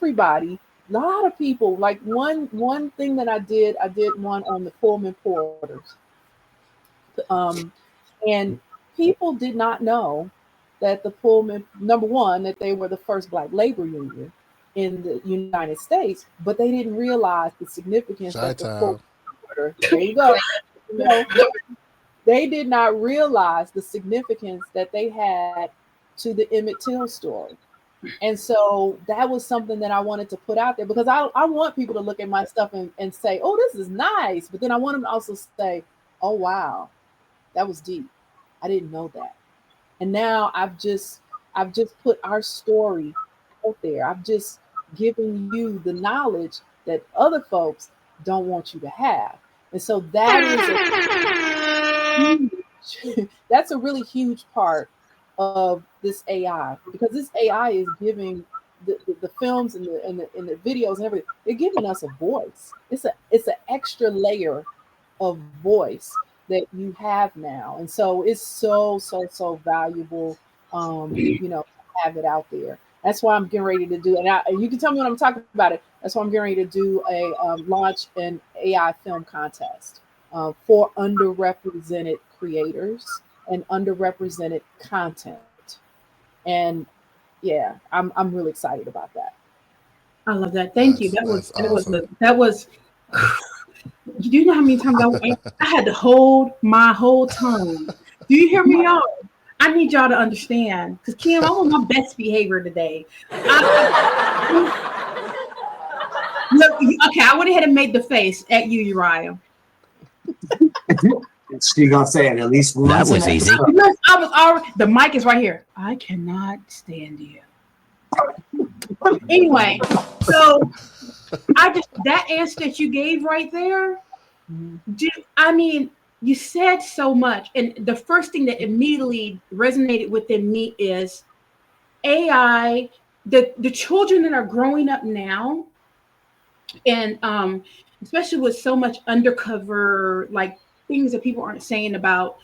everybody, a lot of people, like one thing that I did one on the Pullman porters. Um, and people did not know that the Pullman, number one, that they were the first black labor union in the United States, but they didn't realize the significance that the Pullman Chi-town. porter, there you go, they did not realize the significance that they had to the Emmett Till story. And so that was something that I wanted to put out there because I want people to look at my stuff and say, oh, this is nice. But then I want them to also say, oh, wow, that was deep. I didn't know that. And now I've just put our story out there. I've just given you the knowledge that other folks don't want you to have. And so that is huge, that's a really huge part of this AI because this AI is giving the films and the videos and everything. They're giving us a voice. It's an extra layer of voice that you have now, and so it's so valuable. To have it out there. That's why I'm getting ready to do, and you can tell me when I'm talking about it. That's why I'm getting ready to do a launch an AI film contest for underrepresented creators and underrepresented content. And yeah, I'm really excited about that. I love that. Thank you. That's awesome. That was. Do you know how many times I had to hold my whole tongue? Do you hear me, y'all? I need y'all to understand, because Kim, I'm on my best behavior today. Look, okay, I went ahead and made the face at you, Uriah. She's gonna say it at least once. That was easy. Because I was already, the mic is right here. I cannot stand you. Anyway, so that answer that you gave right there, you said so much. And the first thing that immediately resonated within me is AI, the children that are growing up now, and especially with so much undercover, like things that people aren't saying about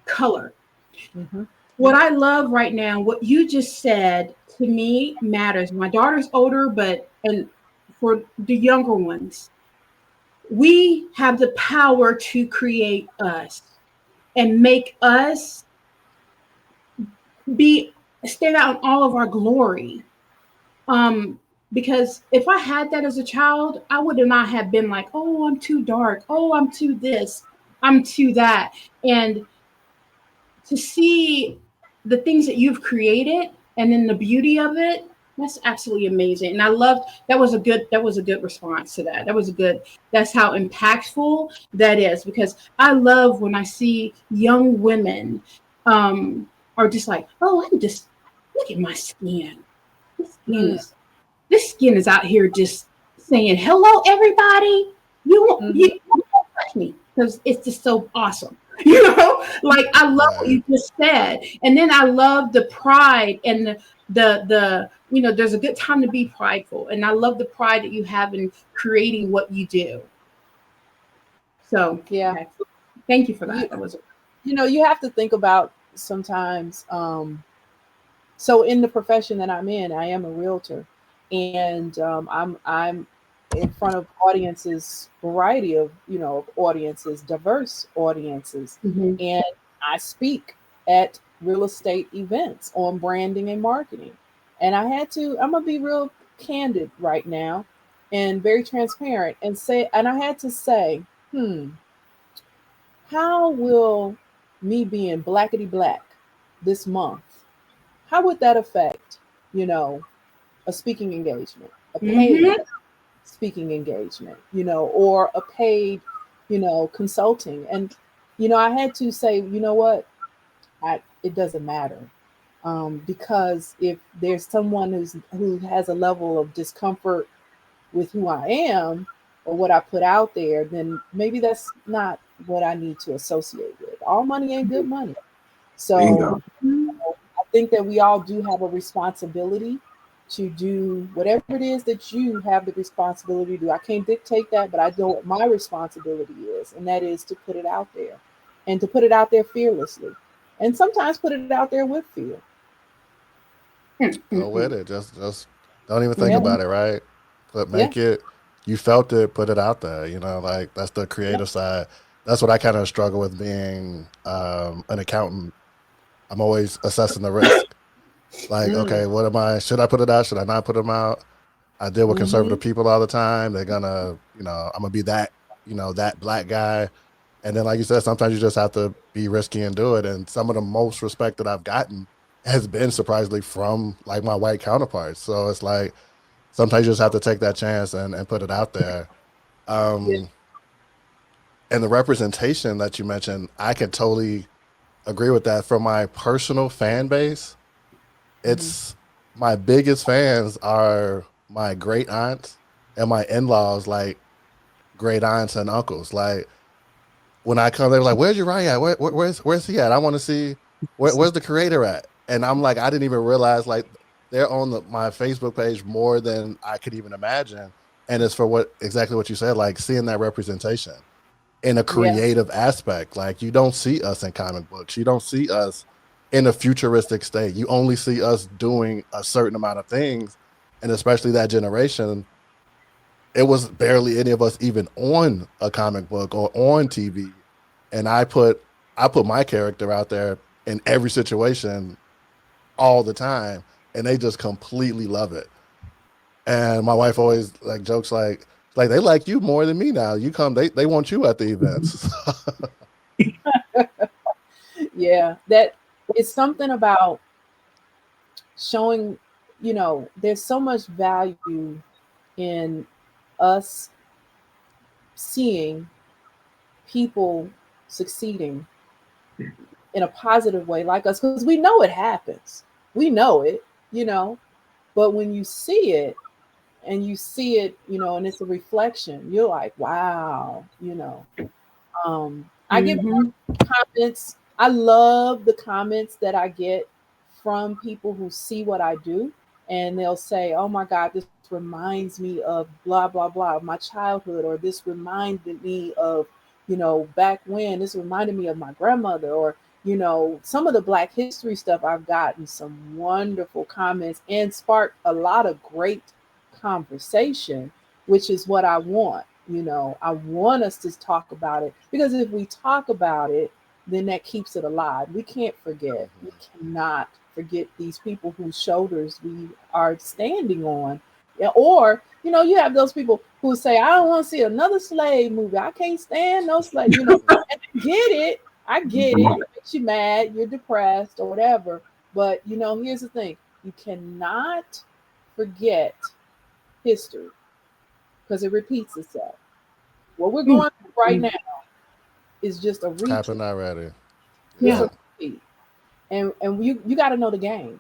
color. Mm-hmm. What I love right now, what you just said to me matters. My daughter's older, and for the younger ones, we have the power to create us and make us stand out in all of our glory. Because if I had that as a child, I would not have been like, oh, I'm too dark. Oh, I'm too this. I'm too that. And to see the things that you've created and then the beauty of it, that's absolutely amazing. And I loved that was a good response to that. That's how impactful that is, because I love when I see young women are just like, oh, I'm just look at my skin. This skin is out here just saying, hello, everybody. You won't touch me because it's just so awesome. Like I love what you just said. And then I love the pride and the there's a good time to be prideful. And I love the pride that you have in creating what you do. So yeah, okay. Thank you for that. You have to think about sometimes. So in the profession that I'm in, I am a realtor, and I'm in front of audiences, variety of audiences, diverse audiences, and I speak at real estate events on branding and marketing. And I'm gonna be real candid right now, and very transparent, and I had to say, how will me being blackety black this month, how would that affect, a speaking engagement, a paid speaking engagement, or a paid, consulting? And, I had to say, you know what, it doesn't matter. Because if there's someone who has a level of discomfort with who I am or what I put out there, then maybe that's not what I need to associate with. All money ain't good money. So I think that we all do have a responsibility to do whatever it is that you have the responsibility to do. I can't dictate that, but I know what my responsibility is, and that is to put it out there, and to put it out there fearlessly, and sometimes put it out there with fear. Go with it. That's Don't even think Yeah. about it, right? But Yeah. make it, you felt it, put it out there, you know, like that's the Yeah. creative side. That's what I kind of struggle with being an accountant. I'm always assessing the risk. Like, Mm. okay, what am I, should I put it out? Should I not put them out? I deal with Mm-hmm. conservative people all the time. They're gonna, you know, I'm gonna be that, you know, that black guy. And then, like you said, sometimes you just have to be risky and do it. And some of the most respect that I've gotten has been surprisingly from like my white counterparts. So it's like sometimes you just have to take that chance and put it out there. Yeah. Um, and the representation that you mentioned, I can totally agree with that. For my personal fan base, Mm-hmm. it's my biggest fans are my great aunts and my in-laws, like great aunts and uncles. Like when I come, they're like, "Where's Uriah at? Where's he at? I want to see where's the creator at." And I'm like, I didn't even realize like they're on my Facebook page more than I could even imagine. And it's for what exactly what you said, like seeing that representation in a Yeah. creative aspect. Like you don't see us in comic books. You don't see us in a futuristic state. You only see us doing a certain amount of things. And especially that generation, it was barely any of us even on a comic book or on TV. And I put my character out there in every situation all the time. And they just completely love it. And my wife always like jokes like they like you more than me now. You come, they want you at the events. Yeah. That it's something about showing, there's so much value in us seeing people succeeding in a positive way like us because we know it happens. We know it, you know, but when you see it and and it's a reflection, you're like, wow, I get Mm-hmm. comments. I love the comments that I get from people who see what I do and they'll say, "Oh my God, this reminds me of blah blah blah of my childhood," or "This reminded me of, back when. This reminded me of my grandmother," or some of the Black History stuff. I've gotten some wonderful comments and sparked a lot of great conversation, which is what I want. I want us to talk about it because if we talk about it, then that keeps it alive. We can't forget. We Mhm. cannot forget these people whose shoulders we are standing on. Yeah, or, you have those people who say, "I don't want to see another slave movie. I can't stand no slave." And I get it. I get it. It makes you mad. You're depressed or whatever. But, here's the thing. You cannot forget history because it repeats itself. What we're going through right now is just a repeat. Happened already. It's Yeah. Yeah. a repeat. And you got to know the game.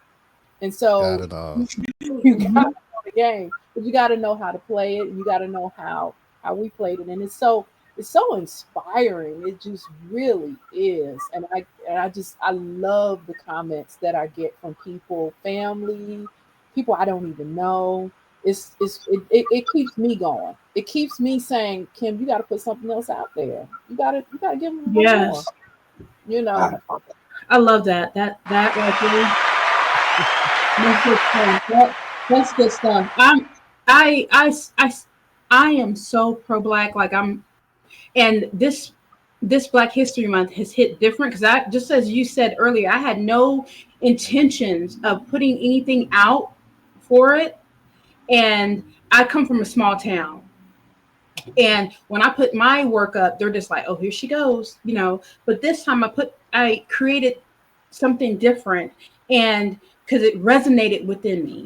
And so Got it all. you got to know the game, but you got to know how to play it. You got to know how we played it, and it's so inspiring. It just really is. And I love the comments that I get from people, family, people I don't even know. It keeps me going. It keeps me saying, "Kim, you got to put something else out there. You got to give them one more." Yes. You know. I love that. That right there. That's good stuff. That's good stuff. I, I, I, I am so pro black. Like and this Black History Month has hit different because I just as you said earlier, I had no intentions of putting anything out for it, and I come from a small town. And when I put my work up, they're just like, "Oh, here she goes." But this time I created something different, and because it resonated within me.